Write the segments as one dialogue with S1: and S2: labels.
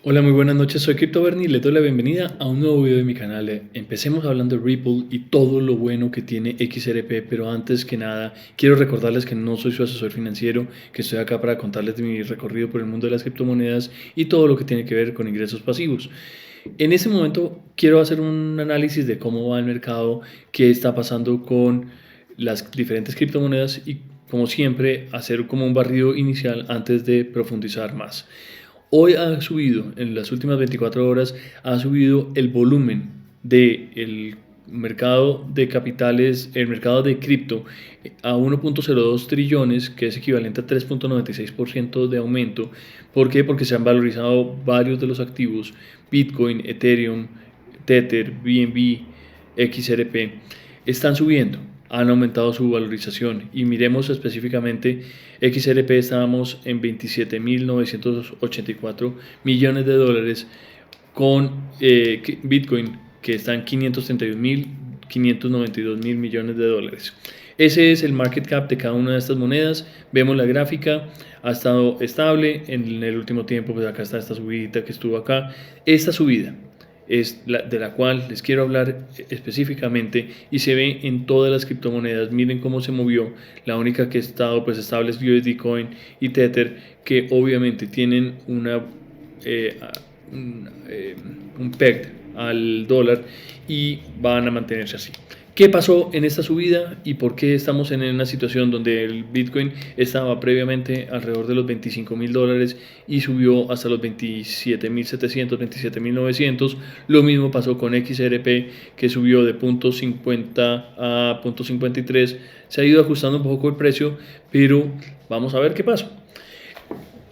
S1: Hola, muy buenas noches, soy CryptoBernie y les doy la bienvenida a un nuevo video de mi canal. Empecemos hablando de Ripple y todo lo bueno que tiene XRP, pero antes que nada quiero recordarles que no soy su asesor financiero, que estoy acá para contarles de mi recorrido por el mundo de las criptomonedas y todo lo que tiene que ver con ingresos pasivos. En este momento quiero hacer un análisis de cómo va el mercado, qué está pasando con las diferentes criptomonedas y, como siempre, hacer como un barrido inicial antes de profundizar más. Hoy ha subido, en las últimas 24 horas, ha subido el volumen del mercado de capitales, el mercado de cripto, a 1.02 trillones, que es equivalente a 3.96% de aumento. ¿Por qué? Porque se han valorizado varios de los activos: Bitcoin, Ethereum, Tether, BNB, XRP. Están subiendo, han aumentado su valorización, y miremos específicamente XRP. Estábamos en 27.984 millones de dólares, con Bitcoin, que está en 532.592 millones de dólares. Ese es el market cap de cada una de estas monedas. Vemos la gráfica, ha estado estable en el último tiempo. Pues acá está esta subida que estuvo acá. Esta subida es de la cual les quiero hablar específicamente, y se ve en todas las criptomonedas. Miren cómo se movió. La única que ha estado pues estable es USD Coin y Tether, que obviamente tienen eh, un peg al dólar y van a mantenerse así. ¿Qué pasó en esta subida y por qué estamos en una situación donde el Bitcoin estaba previamente alrededor de los $25.000 y subió hasta los 27.700, 27.900? Lo mismo pasó con XRP, que subió de 0.50 a 0.53. Se ha ido ajustando un poco el precio, pero vamos a ver qué pasa.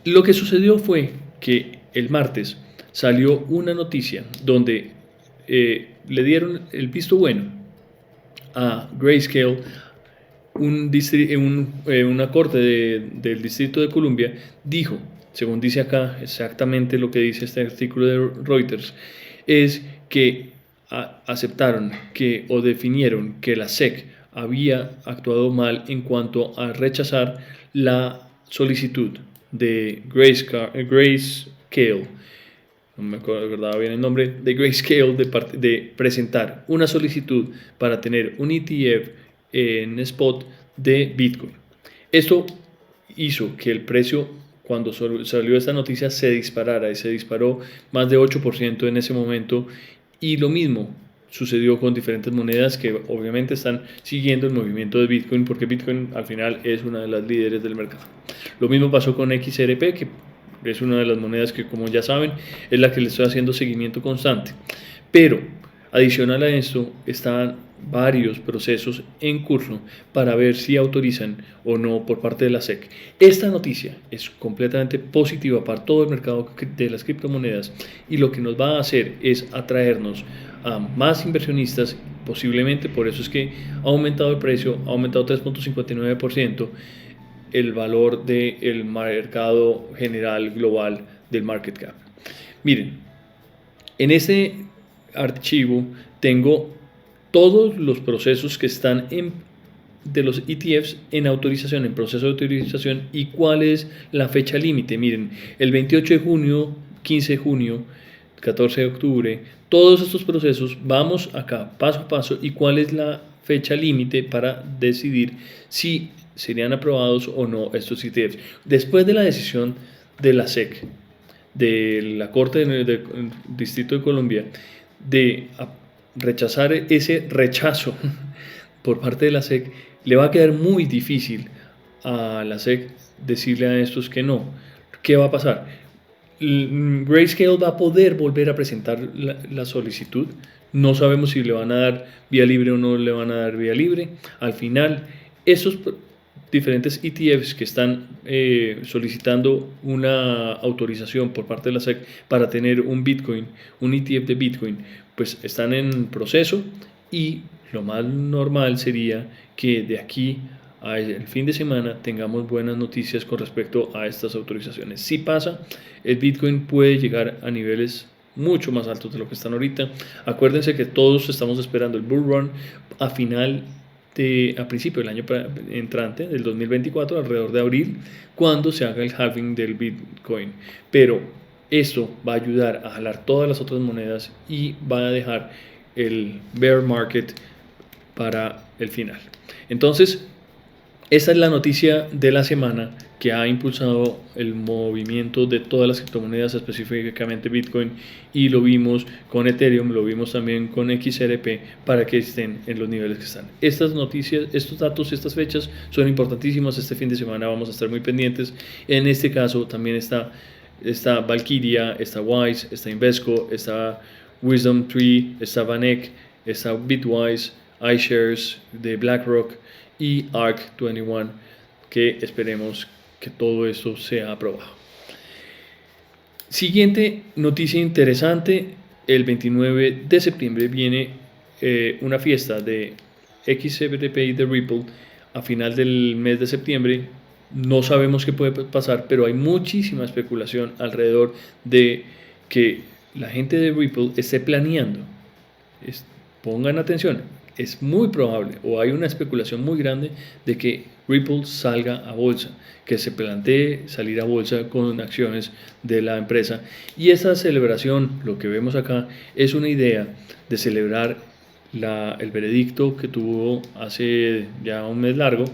S1: Lo que sucedió fue que el martes salió una noticia donde le dieron el visto bueno a Grayscale. Una corte del Distrito de Columbia dijo, según dice acá, exactamente lo que dice este artículo de Reuters, es que aceptaron o definieron que la SEC había actuado mal en cuanto a rechazar la solicitud de Grayscale, no me acordaba bien el nombre, de Grayscale, de presentar una solicitud para tener un ETF en spot de Bitcoin. Esto hizo que el precio, cuando salió esta noticia, se disparara, y se disparó más de 8% en ese momento. Y lo mismo sucedió con diferentes monedas que obviamente están siguiendo el movimiento de Bitcoin, porque Bitcoin al final es una de las líderes del mercado. Lo mismo pasó con XRP, que es una de las monedas que, como ya saben, es la que le estoy haciendo seguimiento constante. Pero adicional a esto, están varios procesos en curso para ver si autorizan o no por parte de la SEC. Esta noticia es completamente positiva para todo el mercado de las criptomonedas, y lo que nos va a hacer es atraernos a más inversionistas. Posiblemente por eso es que ha aumentado el precio, ha aumentado 3.59% el valor del mercado general global del market cap. Miren, en ese archivo tengo todos los procesos que están de los ETFs en autorización, en proceso de autorización, y cuál es la fecha límite. Miren, el 28 de junio, 15 de junio, 14 de octubre, todos estos procesos, vamos acá paso a paso, y cuál es la fecha límite para decidir si serían aprobados o no estos ETFs. Después de la decisión de la SEC, de la Corte del Distrito de Colombia, de rechazar ese rechazo por parte de la SEC, le va a quedar muy difícil a la SEC decirle a estos que no. ¿Qué va a pasar? Grayscale va a poder volver a presentar la solicitud. No sabemos si le van a dar vía libre o no le van a dar vía libre. Al final, esos diferentes ETFs que están solicitando una autorización por parte de la SEC para tener un Bitcoin, un ETF de Bitcoin, pues están en proceso, y lo más normal sería que de aquí al fin de semana tengamos buenas noticias con respecto a estas autorizaciones. Si pasa, el Bitcoin puede llegar a niveles mucho más altos de lo que están ahorita. Acuérdense que todos estamos esperando el bull run a principio del año entrante, del 2024, alrededor de abril, cuando se haga el halving del Bitcoin. Pero Esto va a ayudar a jalar todas las otras monedas y va a dejar el bear market para el final. Entonces, esta es la noticia de la semana que ha impulsado el movimiento de todas las criptomonedas, específicamente Bitcoin, y lo vimos con Ethereum, lo vimos también con XRP, para que estén en los niveles que están. Estas noticias, estos datos, estas fechas son importantísimos. Este fin de semana vamos a estar muy pendientes. En este caso también está Valkyria, está Wise, está Invesco, está Wisdom Tree, está Vanek, está Bitwise, iShares de BlackRock y ARK21, que esperemos que todo esto sea aprobado. Siguiente noticia interesante: el 29 de septiembre viene una fiesta de XRP y de Ripple a final del mes de septiembre. No sabemos qué puede pasar, pero hay muchísima especulación alrededor de que la gente de Ripple esté planeando. Pongan atención, es muy probable, o hay una especulación muy grande de que Ripple salga a bolsa, que se plantee salir a bolsa con acciones de la empresa. Y esa celebración, lo que vemos acá, es una idea de celebrar el veredicto que tuvo hace ya un mes largo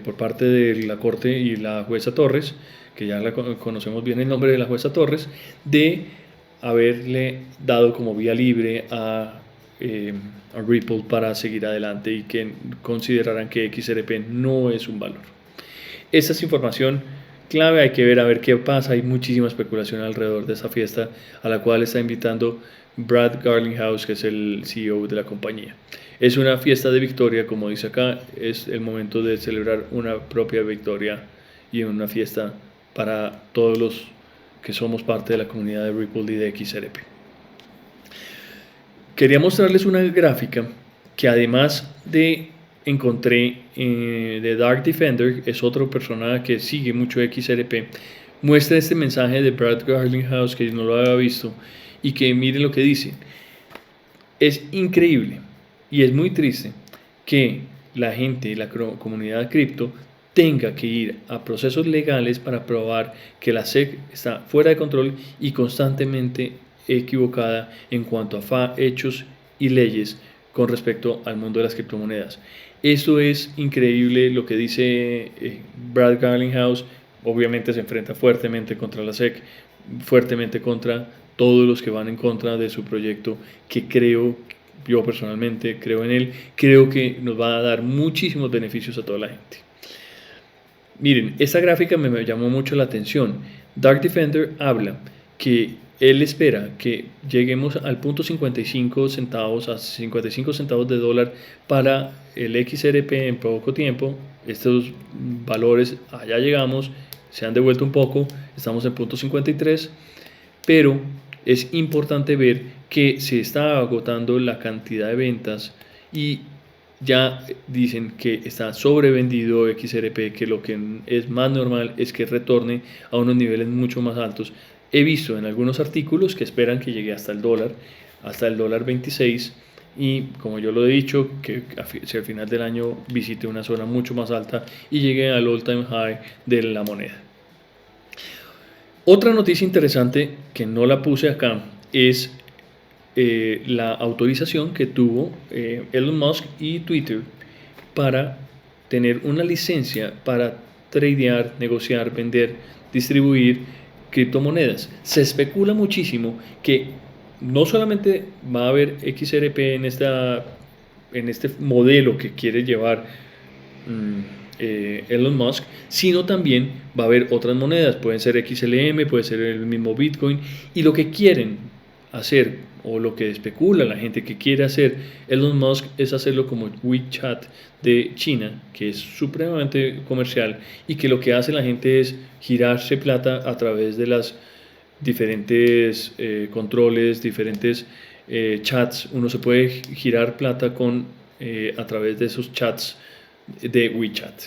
S1: por parte de la Corte y la jueza Torres, que ya conocemos bien el nombre de la jueza Torres, de haberle dado como vía libre a Ripple para seguir adelante y que consideraran que XRP no es un valor. Esta es información clave, hay que ver a ver qué pasa. Hay muchísima especulación alrededor de esa fiesta a la cual está invitando Brad Garlinghouse, que es el CEO de la compañía. Es una fiesta de victoria, como dice acá, es el momento de celebrar una propia victoria y una fiesta para todos los que somos parte de la comunidad de Ripple y de XRP. Quería mostrarles una gráfica que además encontré de Dark Defender, es otra persona que sigue mucho XRP, muestra este mensaje de Brad Garlinghouse que no lo había visto y que miren lo que dice. Es increíble y es muy triste que la gente, la comunidad cripto, tenga que ir a procesos legales para probar que la SEC está fuera de control y constantemente equivocada en cuanto a hechos y leyes con respecto al mundo de las criptomonedas. Esto es increíble lo que dice Brad Garlinghouse. Obviamente se enfrenta fuertemente contra la SEC, fuertemente contra todos los que van en contra de su proyecto, que yo personalmente creo en él, creo que nos va a dar muchísimos beneficios a toda la gente. Miren, esta gráfica me llamó mucho la atención. Dark Defender habla que él espera que lleguemos al punto 55 centavos, a 55 centavos de dólar para el XRP en poco tiempo. Estos valores, allá llegamos, se han devuelto un poco, estamos en punto 53, pero es importante ver que se está agotando la cantidad de ventas y ya dicen que está sobrevendido XRP, que lo que es más normal es que retorne a unos niveles mucho más altos. He visto en algunos artículos que esperan que llegue hasta el dólar 26, y como yo lo he dicho, que hacia el final del año visite una zona mucho más alta y llegue al all-time high de la moneda. Otra noticia interesante que no la puse acá es la autorización que tuvo Elon Musk y Twitter para tener una licencia para tradear, negociar, vender, distribuir criptomonedas. Se especula muchísimo que no solamente va a haber XRP en este modelo que quiere llevar Elon Musk, sino también va a haber otras monedas, pueden ser XLM, puede ser el mismo Bitcoin, y lo que quieren hacer, o lo que especula la gente que quiere hacer Elon Musk, es hacerlo como WeChat de China, que es supremamente comercial y que lo que hace la gente es girarse plata a través de las diferentes controles, diferentes chats. Uno se puede girar plata a través de esos chats de WeChat.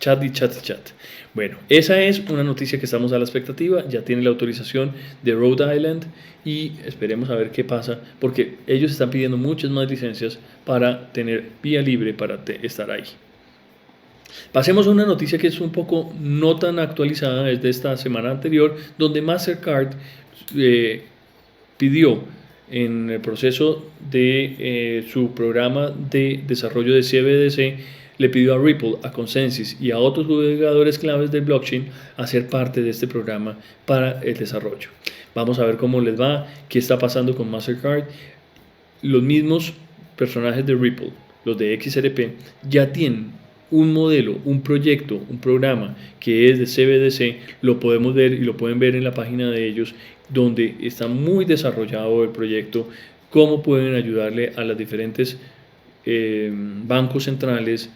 S1: Chat. Bueno, esa es una noticia que estamos a la expectativa. Ya tiene la autorización de Rhode Island y esperemos a ver qué pasa, porque ellos están pidiendo muchas más licencias para tener vía libre para estar ahí. Pasemos a una noticia que es un poco no tan actualizada, es de esta semana anterior, donde Mastercard pidió en el proceso de su programa de desarrollo de CBDC, le pidió a Ripple, a Consensys y a otros jugadores claves del blockchain a ser parte de este programa para el desarrollo. Vamos a ver cómo les va, qué está pasando con Mastercard. Los mismos personajes de Ripple, los de XRP, ya tienen un modelo, un proyecto, un programa que es de CBDC, lo podemos ver y lo pueden ver en la página de ellos, donde está muy desarrollado el proyecto, cómo pueden ayudarle a las diferentes bancos centrales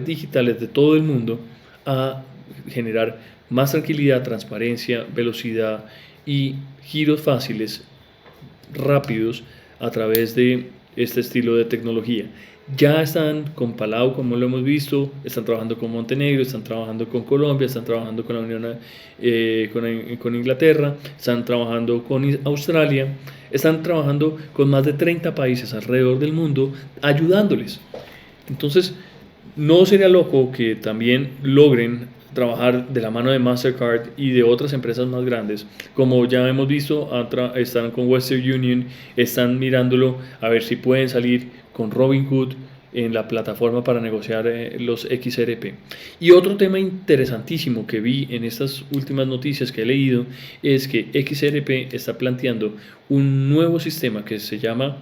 S1: digitales de todo el mundo a generar más tranquilidad, transparencia, velocidad y giros fáciles, rápidos, a través de este estilo de tecnología. Ya están con Palau, como lo hemos visto, están trabajando con Montenegro, están trabajando con Colombia, están trabajando con la Unión, con Inglaterra, están trabajando con Australia, están trabajando con más de 30 países alrededor del mundo, ayudándoles. Entonces, no sería loco que también logren trabajar de la mano de Mastercard y de otras empresas más grandes, como ya hemos visto, están con Western Union, están mirándolo a ver si pueden salir con Robinhood en la plataforma para negociar los XRP. Y otro tema interesantísimo que vi en estas últimas noticias que he leído es que XRP está planteando un nuevo sistema que se llama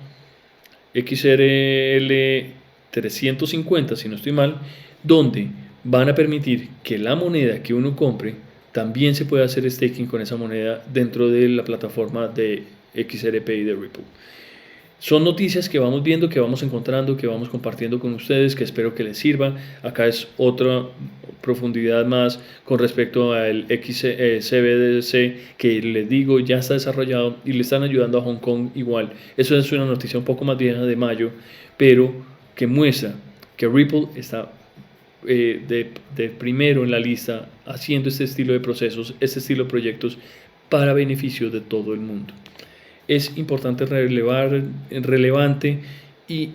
S1: XRL 350, si no estoy mal, donde van a permitir que la moneda que uno compre también se pueda hacer staking con esa moneda dentro de la plataforma de XRP y de Ripple. Son noticias que vamos viendo, que vamos encontrando, que vamos compartiendo con ustedes, que espero que les sirvan. Acá es otra profundidad más con respecto al CBDC, que les digo ya está desarrollado y le están ayudando a Hong Kong igual. Eso es una noticia un poco más vieja de mayo, pero que muestra que Ripple está de primero en la lista haciendo este estilo de procesos, este estilo de proyectos para beneficio de todo el mundo. Es importante relevante y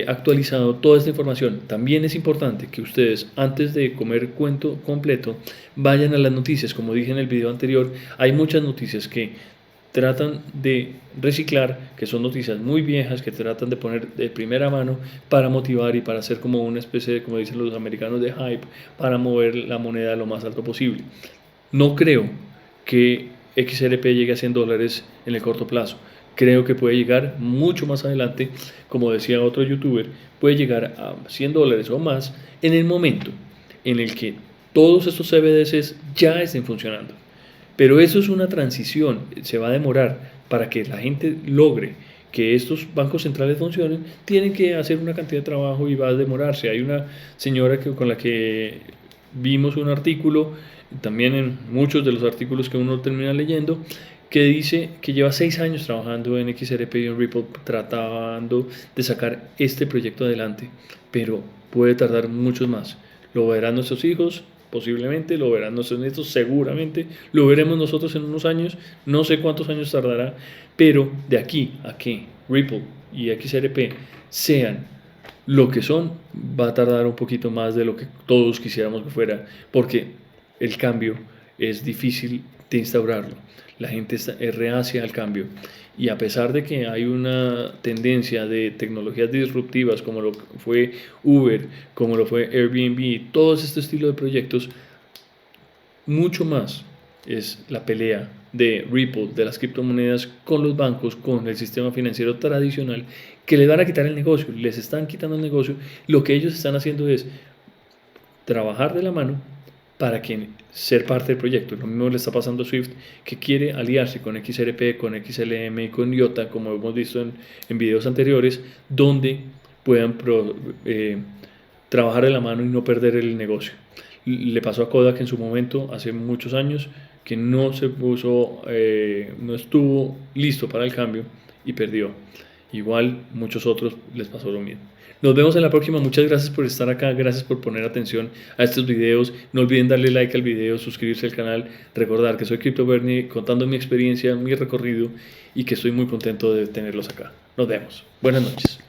S1: actualizado toda esta información. También es importante que ustedes, antes de comer cuento completo, vayan a las noticias. Como dije en el video anterior, hay muchas noticias que tratan de reciclar, que son noticias muy viejas, que tratan de poner de primera mano para motivar y para hacer como una especie de, como dicen los americanos, de hype, para mover la moneda lo más alto posible. No creo que XRP llegue a $100 en el corto plazo. Creo que puede llegar mucho más adelante, como decía otro youtuber, puede llegar a $100 o más en el momento en el que todos estos CBDCs ya estén funcionando. Pero eso es una transición, se va a demorar para que la gente logre que estos bancos centrales funcionen, tienen que hacer una cantidad de trabajo y va a demorarse. Hay una señora con la que vimos un artículo, también en muchos de los artículos que uno termina leyendo, que dice que lleva 6 años trabajando en XRP y en Ripple tratando de sacar este proyecto adelante, pero puede tardar muchos más. Lo verán nuestros hijos, posiblemente, lo verán nuestros nietos, seguramente, lo veremos nosotros en unos años, no sé cuántos años tardará, pero de aquí a que Ripple y XRP sean lo que son, va a tardar un poquito más de lo que todos quisiéramos que fuera, porque el cambio es difícil de instaurarlo. La gente es reacia al cambio, y a pesar de que hay una tendencia de tecnologías disruptivas como lo fue Uber, como lo fue Airbnb, todos este estilo de proyectos, mucho más es la pelea de Ripple, de las criptomonedas, con los bancos, con el sistema financiero tradicional, que les van a quitar el negocio, les están quitando el negocio. Lo que ellos están haciendo es trabajar de la mano para que ser parte del proyecto. Lo mismo le está pasando a Swift, que quiere aliarse con XRP, con XLM y con IOTA, como hemos visto en videos anteriores, donde puedan trabajar de la mano y no perder el negocio. Le pasó a Kodak en su momento, hace muchos años, que no estuvo listo para el cambio y perdió. Igual muchos otros les pasó lo mismo. Nos vemos en la próxima. Muchas gracias por estar acá, gracias por poner atención a estos videos. No olviden darle like al video, suscribirse al canal, recordar que soy Crypto Bernie contando mi experiencia, mi recorrido, y que estoy muy contento de tenerlos acá. Nos vemos. Buenas noches.